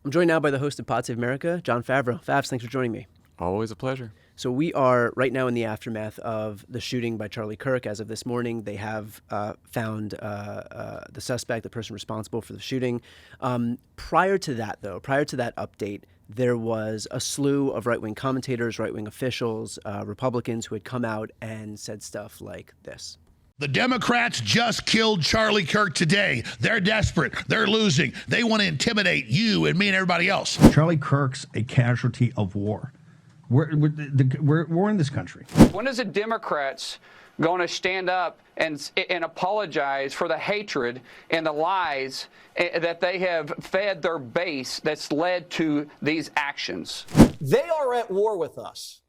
I'm joined now by the host of Pod Save America, Jon Favreau. Favs, thanks for joining me. Always a pleasure. So we are right now in the aftermath of the shooting by Charlie Kirk. As of this morning, they have found the suspect, the person responsible for the shooting. Prior to that update, there was a slew of right-wing commentators, right-wing officials, Republicans who had come out and said stuff like this. The Democrats just killed Charlie Kirk today. They're desperate. They're losing. They want to intimidate you and me and everybody else. Charlie Kirk's a casualty of war. We're in this country. When is the Democrats going to stand up and apologize for the hatred and the lies that they have fed their base that's led to these actions? They are at war with us.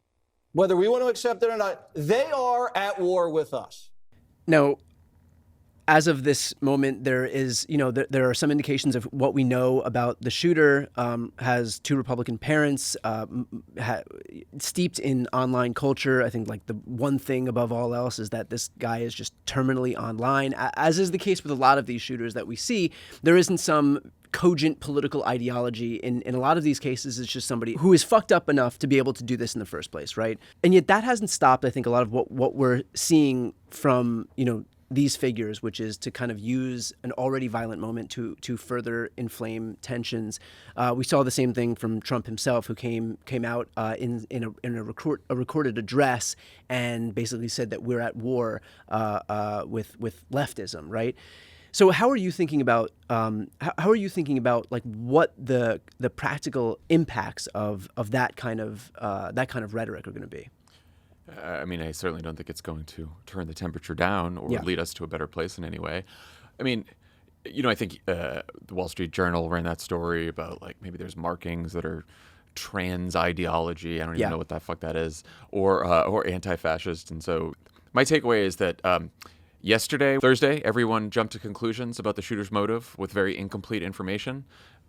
Whether we want to accept it or not, they are at war with us. Now, as of this moment, there is, there are some indications of what we know about the shooter. Has two Republican parents, steeped in online culture. I think like the one thing above all else is that this guy is just terminally online. As is the case with a lot of these shooters that we see, there isn't some cogent political ideology. In a lot of these cases, it's just somebody who is fucked up enough to be able to do this in the first place, right? And yet that hasn't stopped, I think, a lot of what we're seeing from, these figures, which is to kind of use an already violent moment to further inflame tensions. We saw the same thing from Trump himself, who came out in a recorded address and basically said that we're at war with leftism, right? So how are you thinking about like what the practical impacts of that kind of rhetoric are going to be? I mean, I certainly don't think it's going to turn the temperature down or lead us to a better place in any way. I mean, I think the Wall Street Journal ran that story about like maybe there's markings that are trans ideology. I don't even know what the fuck that is, or anti-fascist. And so my takeaway is that yesterday, Thursday, everyone jumped to conclusions about the shooter's motive with very incomplete information.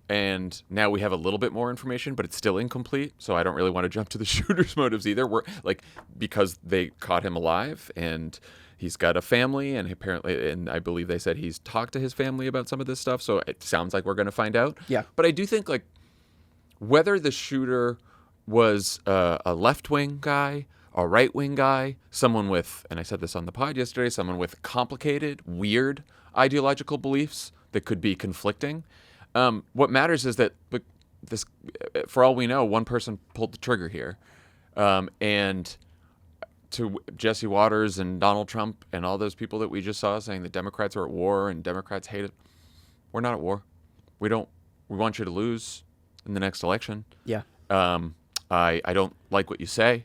And now we have a little bit more information, but it's still incomplete. So I don't really want to jump to the shooter's motives either. We're like, because they caught him alive and he's got a family, and apparently, and I believe they said he's talked to his family about some of this stuff. So it sounds like we're going to find out. Yeah. But I do think like whether the shooter was a left-wing guy, a right-wing guy, someone with, and I said this on the pod yesterday, someone with complicated, weird ideological beliefs that could be conflicting. What matters is that this, for all we know, one person pulled the trigger here. And to Jesse Waters and Donald Trump and all those people that we just saw saying the Democrats are at war and Democrats hate it, we're not at war. We want you to lose in the next election. Yeah. I don't like what you say.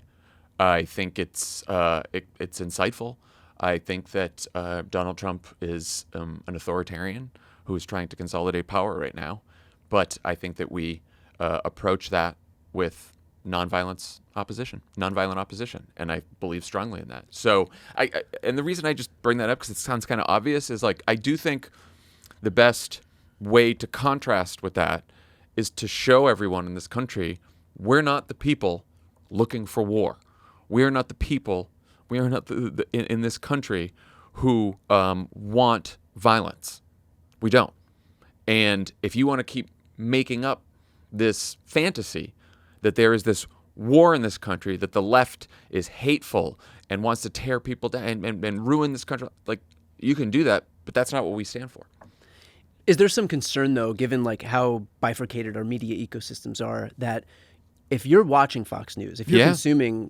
I think it's insightful. I think that Donald Trump is an authoritarian who is trying to consolidate power right now. But I think that we approach that with nonviolent opposition. And I believe strongly in that. So and the reason I just bring that up, because it sounds kind of obvious, is like I do think the best way to contrast with that is to show everyone in this country we're not the people looking for war. We are not the people, we are not in this country who want violence. We don't. And if you want to keep making up this fantasy that there is this war in this country, that the left is hateful and wants to tear people down and ruin this country, like you can do that, but that's not what we stand for. Is there some concern, though, given like how bifurcated our media ecosystems are, that if you're watching Fox News, if you're consuming,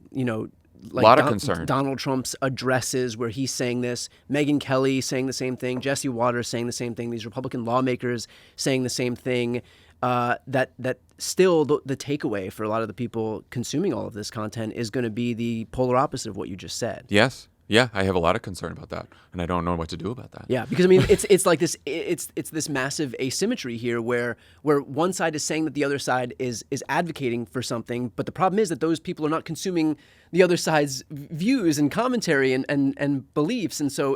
like a lot of concern. Donald Trump's addresses where he's saying this, Megyn Kelly saying the same thing, Jesse Waters saying the same thing, these Republican lawmakers saying the same thing, that still the takeaway for a lot of the people consuming all of this content is going to be the polar opposite of what you just said. Yes. Yeah, I have a lot of concern about that, and I don't know what to do about that. Yeah, because I mean, it's like this, it's this massive asymmetry here, where one side is saying that the other side is advocating for something, but the problem is that those people are not consuming the other side's views and commentary and beliefs, and so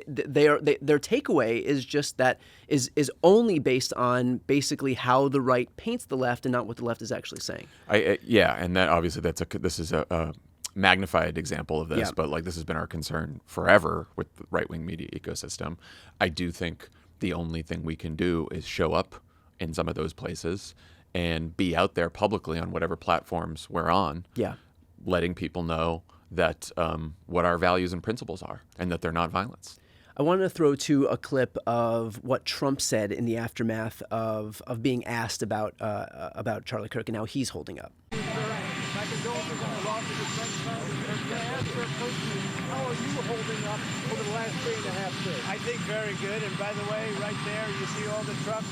their takeaway is just that is only based on basically how the right paints the left and not what the left is actually saying. And that obviously this is a magnified example of this, but like this has been our concern forever with the right-wing media ecosystem. I do think the only thing we can do is show up in some of those places and be out there publicly on whatever platforms we're on, letting people know that what our values and principles are, and that they're not violence. I wanted to throw to a clip of what Trump said in the aftermath of being asked about Charlie Kirk and how he's holding up. How are you holding up over the last 3.5 days? I think very good. And by the way, right there, you see all the trucks.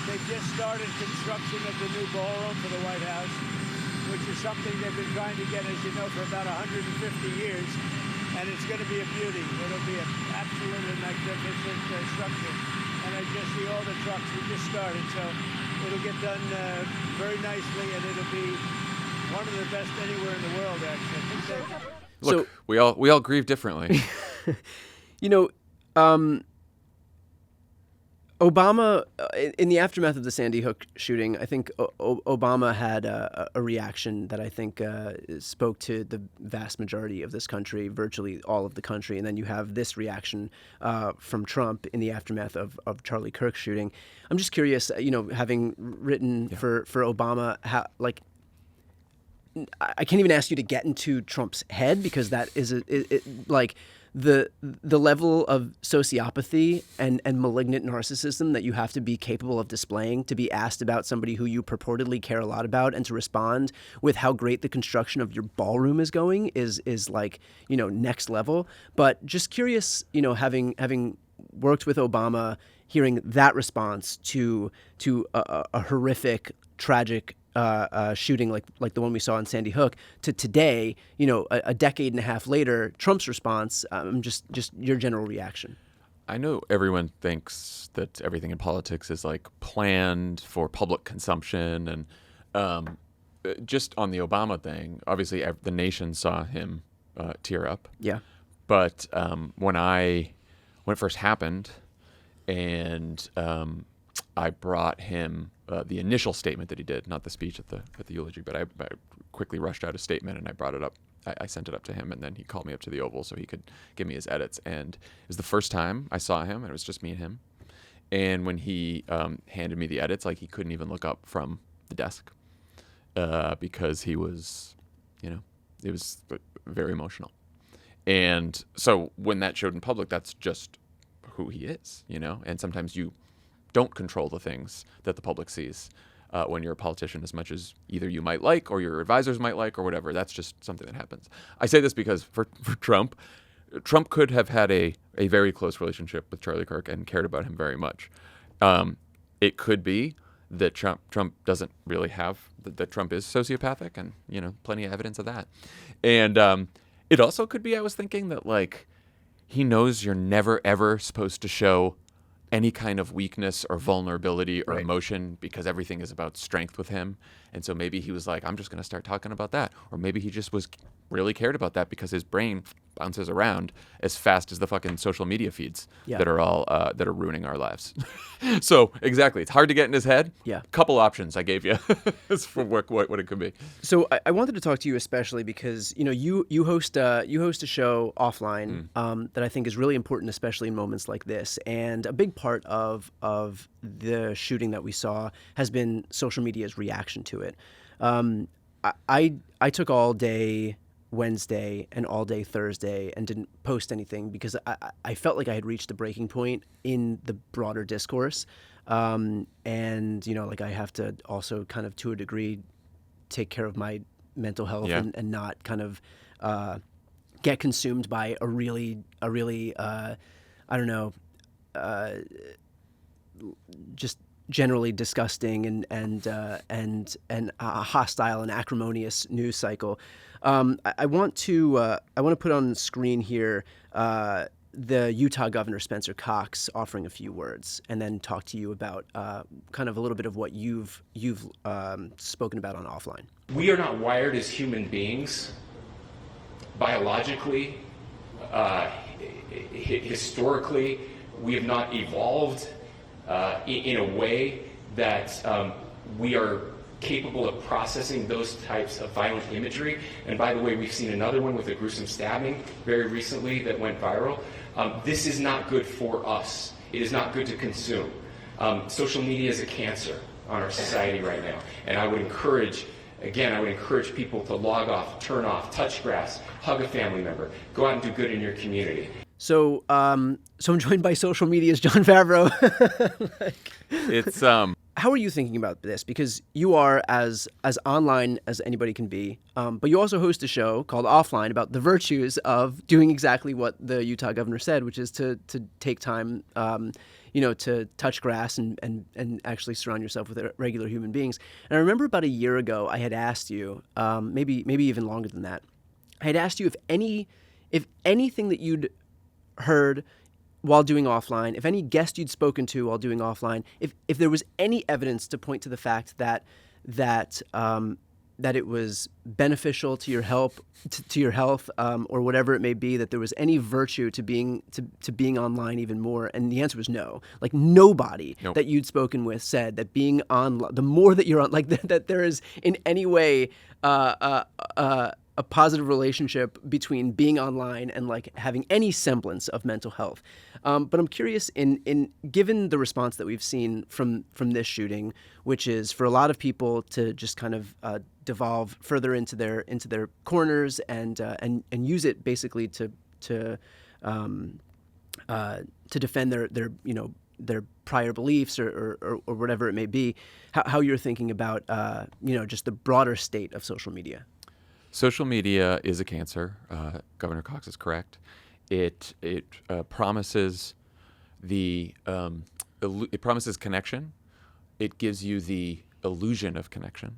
They've just started construction of the new ballroom for the White House, which is something they've been trying to get, as you know, for about 150 years. And it's going to be a beauty. It'll be an absolutely magnificent structure. And I just see all the trucks. We just started, so it'll get done very nicely, and it'll be one of the best anywhere in the world, actually. Look, so, we all grieve differently. Obama, in the aftermath of the Sandy Hook shooting, I think Obama had a reaction that I think spoke to the vast majority of this country, virtually all of the country. And then you have this reaction from Trump in the aftermath of Charlie Kirk's shooting. I'm just curious, having written for Obama, how, I can't even ask you to get into Trump's head, because that is the level of sociopathy and malignant narcissism that you have to be capable of displaying to be asked about somebody who you purportedly care a lot about, and to respond with how great the construction of your ballroom is going is next level. But just curious, having worked with Obama, hearing that response to a horrific, tragic shooting like the one we saw in Sandy Hook, to today, a decade and a half later, Trump's response, just your general reaction. I know everyone thinks that everything in politics is planned for public consumption, and just on the Obama thing, obviously the nation saw him tear up. Yeah. But when it first happened, and I brought him the initial statement that he did, not the speech at the eulogy, but I quickly rushed out a statement and I brought it up. I sent it up to him, and then he called me up to the Oval so he could give me his edits. And it was the first time I saw him, and it was just me and him. And when he handed me the edits, he couldn't even look up from the desk because he was, it was very emotional. And so when that showed in public, that's just who he is, and sometimes you don't control the things that the public sees when you're a politician as much as either you might like or your advisors might like or whatever. That's just something that happens. I say this because for Trump could have had a very close relationship with Charlie Kirk and cared about him very much. It could be that Trump doesn't really have, that Trump is sociopathic, and, plenty of evidence of that. And it also could be, I was thinking, that he knows you're never, ever supposed to show any kind of weakness or vulnerability or emotion, because everything is about strength with him. And so maybe he was like, I'm just going to start talking about that. Or maybe he just really cared about that because his brain bounces around as fast as the fucking social media feeds that are all that are ruining our lives. So exactly, it's hard to get in his head. Yeah, couple options I gave you for what it could be. So I wanted to talk to you especially because you host a show offline that I think is really important, especially in moments like this. And a big part of the shooting that we saw has been social media's reaction to it. I took all day Wednesday and all day Thursday and didn't post anything because I felt like I had reached a breaking point in the broader discourse. And, I have to also kind of, to a degree, take care of my mental health and not kind of get consumed by a really I don't know, just generally disgusting and hostile and acrimonious news cycle. I want to put on the screen here the Utah Governor Spencer Cox offering a few words, and then talk to you about kind of a little bit of what you've spoken about on Offline. We are not wired as human beings biologically, historically. We have not evolved in a way that we are capable of processing those types of violent imagery. And by the way, we've seen another one with a gruesome stabbing very recently that went viral. This is not good for us. It is not good to consume. Social media is a cancer. on our society right now. And I would encourage people to log off, turn off, touch grass, hug a family member, go out and do good in your community. So, so I'm joined by social media's Jon Favreau. It's How are you thinking about this? Because you are as online as anybody can be, but you also host a show called Offline about the virtues of doing exactly what the Utah governor said, which is to take time, to touch grass and actually surround yourself with regular human beings. And I remember about a year ago, I had asked you, maybe even longer than that, I had asked you if anything that you'd heard while doing Offline, if any guest you'd spoken to while doing Offline, if there was any evidence to point to the fact that it was beneficial to your health, or whatever it may be, that there was any virtue to being online even more, and the answer was no. Like nobody that you'd spoken with said that being online, the more that you're on, like that there is in any way a positive relationship between being online and like having any semblance of mental health. But I'm curious, in given the response that we've seen from this shooting, which is for a lot of people to just kind of devolve further into their corners and use it basically to defend their prior beliefs or whatever it may be. How you're thinking about just the broader state of social media. Social media is a cancer. Governor Cox is correct. It promises it promises connection. It gives you the illusion of connection.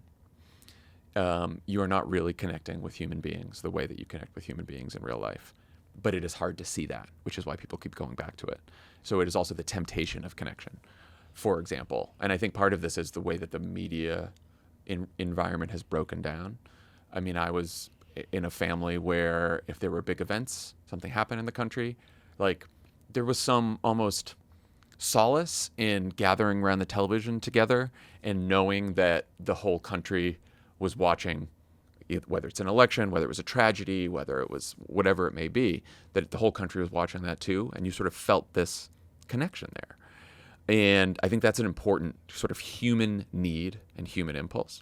You are not really connecting with human beings the way that you connect with human beings in real life. But it is hard to see that, which is why people keep going back to it. So it is also the temptation of connection, for example. And I think part of this is the way that the media environment has broken down. I mean, I was in a family where if there were big events, something happened in the country, like there was some almost solace in gathering around the television together and knowing that the whole country was watching, whether it's an election, whether it was a tragedy, whether it was whatever it may be, that the whole country was watching that too. And you sort of felt this connection there. And I think that's an important sort of human need and human impulse.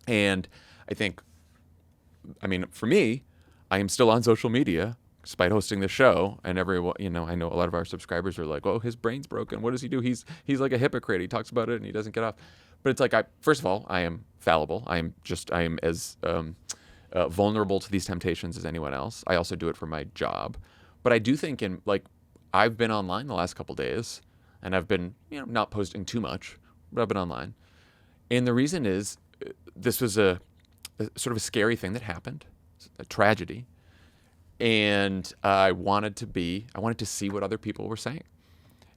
And I think, for me, I am still on social media despite hosting the show, and everyone, I know a lot of our subscribers are like, "Oh, his brain's broken. What does he do? He's like a hypocrite. He talks about it and he doesn't get off." But it's like, first of all, I am fallible. I am as vulnerable to these temptations as anyone else. I also do it for my job, but I do think I've been online the last couple days, and I've been not posting too much, but I've been online, and the reason is this was a sort of a scary thing that happened, a tragedy, and I wanted to see what other people were saying,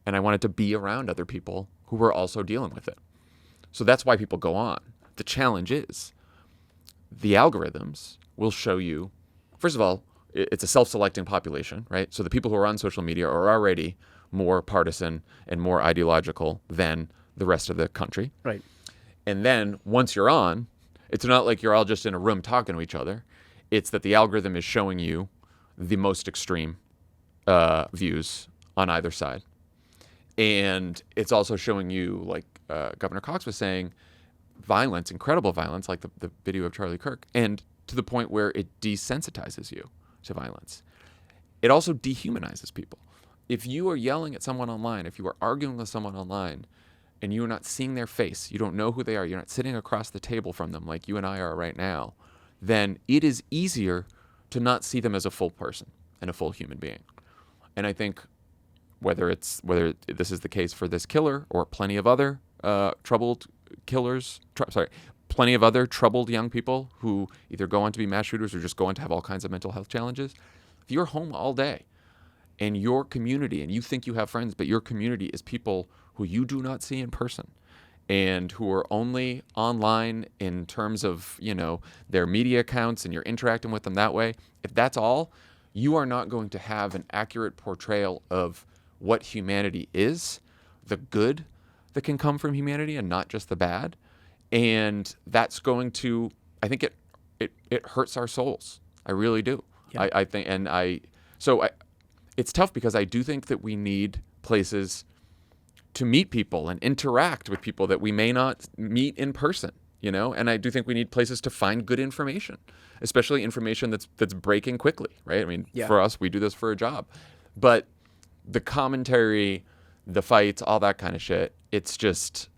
and I wanted to be around other people who were also dealing with it. So that's why people go on. The challenge is the algorithms will show you, first of all, it's a self-selecting population, right? So the people who are on social media are already more partisan and more ideological than the rest of the country. Right. And then once you're on, it's not like you're all just in a room talking to each other. It's that the algorithm is showing you the most extreme views on either side. And it's also showing you, like Governor Cox was saying, violence, incredible violence, like the video of Charlie Kirk, and to the point where it desensitizes you to violence. It also dehumanizes people. If you are yelling at someone online, if you are arguing with someone online, and you are not seeing their face, you don't know who they are, you're not sitting across the table from them like you and I are right now, then it is easier to not see them as a full person and a full human being. And I think whether this is the case for this killer or plenty of other plenty of other troubled young people who either go on to be mass shooters or just go on to have all kinds of mental health challenges, if you're home all day and your community, and you think you have friends, but your community is people who you do not see in person and who are only online in terms of, their media accounts, and you're interacting with them that way, if that's all, you are not going to have an accurate portrayal of what humanity is, the good that can come from humanity and not just the bad. And that's going to, I think it hurts our souls. I really do. Yeah. I think, it's tough because I do think that we need places to meet people and interact with people that we may not meet in person, you know? And I do think we need places to find good information, especially information that's breaking quickly, right? I mean, for us, we do this for a job. But the commentary, the fights, all that kind of shit, it's just,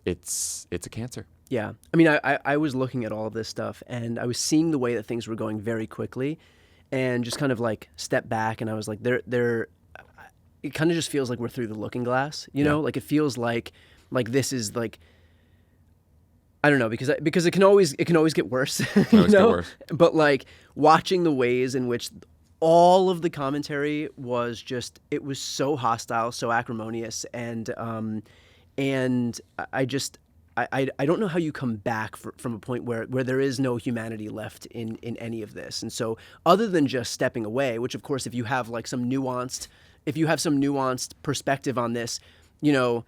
it's a cancer. Yeah. I mean, I was looking at all of this stuff, and I was seeing the way that things were going very quickly, and just kind of like step back, and I was like, it kind of just feels like we're through the looking glass, you know? Like it feels like this is like, I don't know, because it can always get worse, you know? But like watching the ways in which all of the commentary was just, it was so hostile, so acrimonious, and I don't know how you come back from a point where there is no humanity left in any of this. And so other than just stepping away, which of course, if you have some nuanced perspective on this, you know,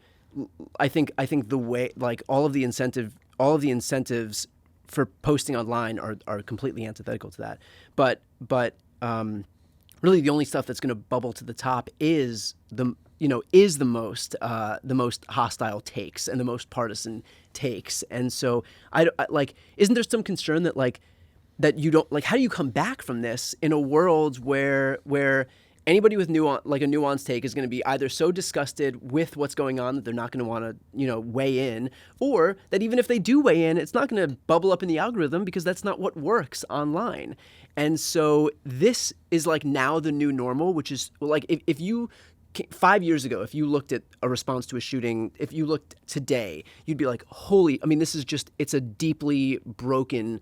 I think the way, like all of the incentives for posting online are completely antithetical to that. But really the only stuff that's going to bubble to the top is the most hostile takes and the most partisan takes. And so I isn't there some concern that you don't, like, how do you come back from this in a world where anybody with a nuanced take is going to be either so disgusted with what's going on that they're not going to want to, you know, weigh in, or that even if they do weigh in, it's not going to bubble up in the algorithm because that's not what works online. And so this is like now the new normal, which is like if you 5 years ago, if you looked at a response to a shooting, if you looked today, you'd be like, this is just, it's a deeply broken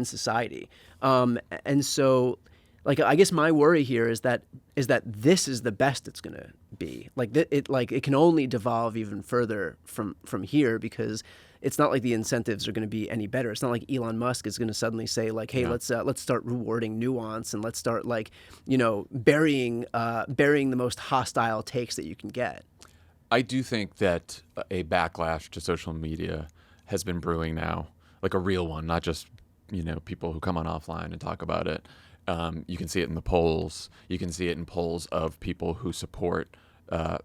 society. And so, like, I guess my worry here is that this is the best it's going to be. Like it can only devolve even further from here, because it's not like the incentives are going to be any better. It's not like Elon Musk is going to suddenly say like, hey, let's start rewarding nuance, and let's start, like, you know, burying the most hostile takes that you can get. I do think that a backlash to social media has been brewing now, like a real one, not just, you know, people who come on offline and talk about it. You can see it in the polls. You can see it in polls of people who support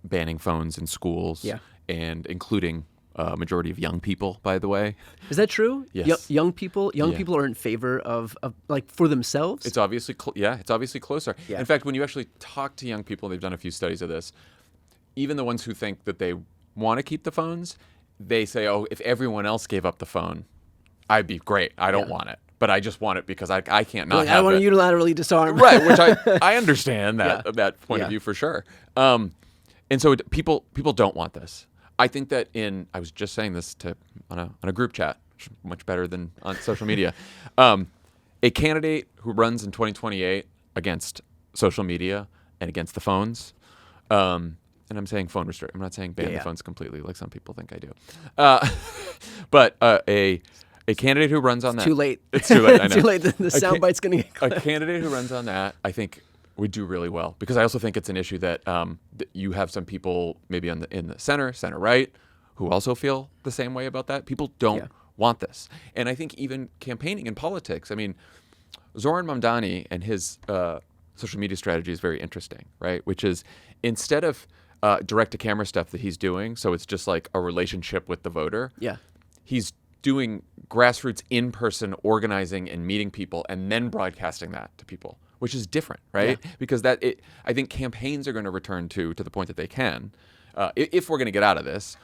banning phones in schools, and including a majority of young people, by the way. Is that true? Yes. Young people are in favor of like for themselves? It's obviously, it's obviously closer. Yeah. In fact, when you actually talk to young people, they've done a few studies of this, even the ones who think that they want to keep the phones, they say, oh, if everyone else gave up the phone, I'd be great. I don't want it. But I just want it because I can't not have it. I want to unilaterally disarm. Right, which I understand that point of view for sure. And so people don't want this. I think that I was just saying this on a group chat, which is much better than on social media. A candidate who runs in 2028 against social media and against the phones, and I'm saying phone restrict. I'm not saying ban the phones completely, like some people think I do. But a candidate who runs on that. Too late. It's too late. I know. Too late. The soundbite's going to get clipped. A candidate who runs on that, I think, would do really well, because I also think it's an issue that you have some people maybe in the center right, who also feel the same way about that. People don't want this, and I think even campaigning in politics. I mean, Zoran Mamdani and his social media strategy is very interesting, right? Which is, instead of direct-to-camera stuff that he's doing, so it's just like a relationship with the voter. Yeah, he's doing grassroots in-person organizing and meeting people and then broadcasting that to people, which is different, right? Yeah. Because I think campaigns are going to return to the point that they can. If we're going to get out of this,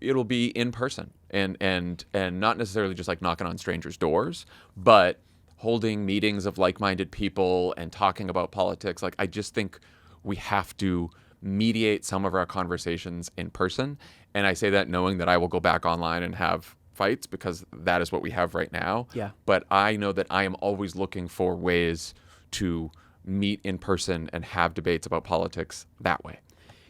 it'll be in person and not necessarily just like knocking on strangers' doors, but holding meetings of like-minded people and talking about politics. Like, I just think we have to mediate some of our conversations in person. And I say that knowing that I will go back online and have fights, because that is what we have right now. Yeah. But I know that I am always looking for ways to meet in person and have debates about politics that way.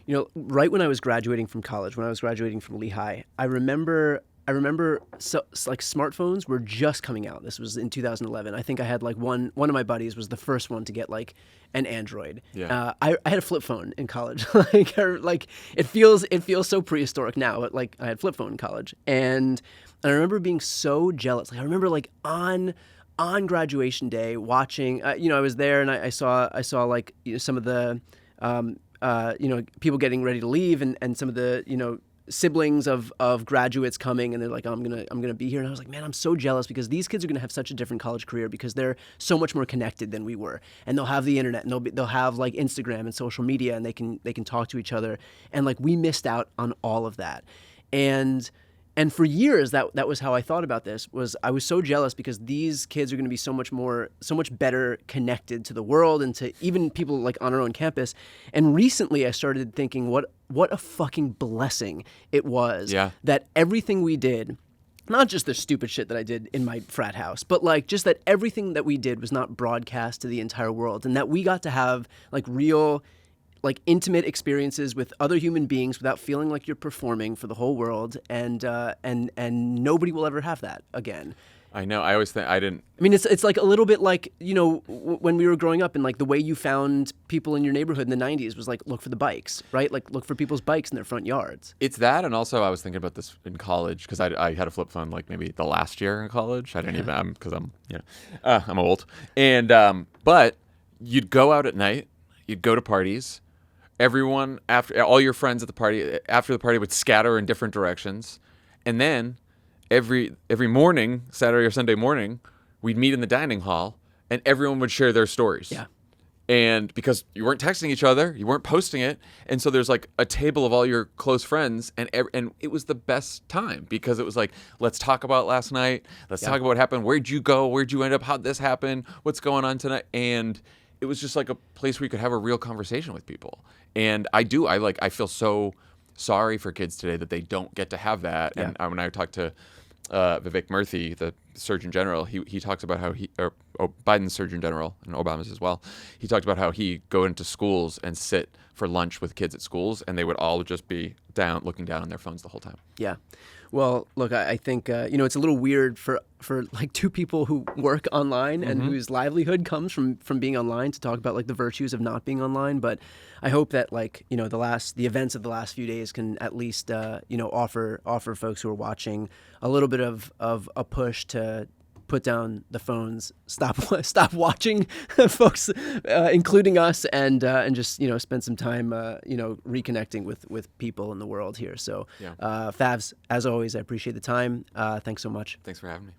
You know, right when I was graduating from college, when I was graduating from Lehigh, I remember like smartphones were just coming out. This was in 2011. I think I had like one of my buddies was the first one to get like an Android. Yeah. I had a flip phone in college. like it feels so prehistoric now, but like I had flip phone in college, and I remember being so jealous. Like I remember like on graduation day watching. I was there and I saw like some of the people getting ready to leave, and some of the siblings of graduates coming, and they're like, I'm gonna be here, and I was like, man, I'm so jealous, because these kids are gonna have such a different college career because they're so much more connected than we were, and they'll have the internet, and they'll have like Instagram and social media, and they can talk to each other, and like we missed out on all of that, and for years that was how I thought about this. Was I was so jealous because these kids are going to be so much better connected to the world and to even people like on our own campus. And recently I started thinking what a fucking blessing it was that everything we did, not just the stupid shit that I did in my frat house, but like just that everything that we did was not broadcast to the entire world, and that we got to have like real, like intimate experiences with other human beings without feeling like you're performing for the whole world, and nobody will ever have that again. I know. I always think I didn't. I mean, it's like a little bit like when we were growing up, and like the way you found people in your neighborhood in the '90s was like look for the bikes, right? Like look for people's bikes in their front yards. It's that, and also I was thinking about this in college because I had a flip phone like maybe the last year in college. I didn't even because I'm old, and but you'd go out at night, you'd go to parties. Everyone, after all your friends at the party, after the party would scatter in different directions, and then every morning, Saturday or Sunday morning, we'd meet in the dining hall, and everyone would share their stories. Yeah. And because you weren't texting each other, you weren't posting it, and so there's like a table of all your close friends, and it was the best time because it was like, let's talk about last night, let's talk about what happened, where'd you go, where'd you end up, how'd this happen, what's going on tonight, and it was just like a place where you could have a real conversation with people. And I feel so sorry for kids today that they don't get to have that. And when I talked to Vivek Murthy, the Surgeon General, he talks about how Biden's Surgeon General, and Obama's as well, he talked about how he go into schools and sit for lunch with kids at schools, and they would all just be looking down on their phones the whole time. Yeah. Well, look, I think, it's a little weird for like two people who work online and whose livelihood comes from being online to talk about like the virtues of not being online. But I hope that like, the events of the last few days can at least, offer folks who are watching a little bit of a push to put down the phones, stop watching folks, including us, and just spend some time reconnecting with people in the world here. So Favs, as always, I appreciate the time. Thanks so much. Thanks for having me.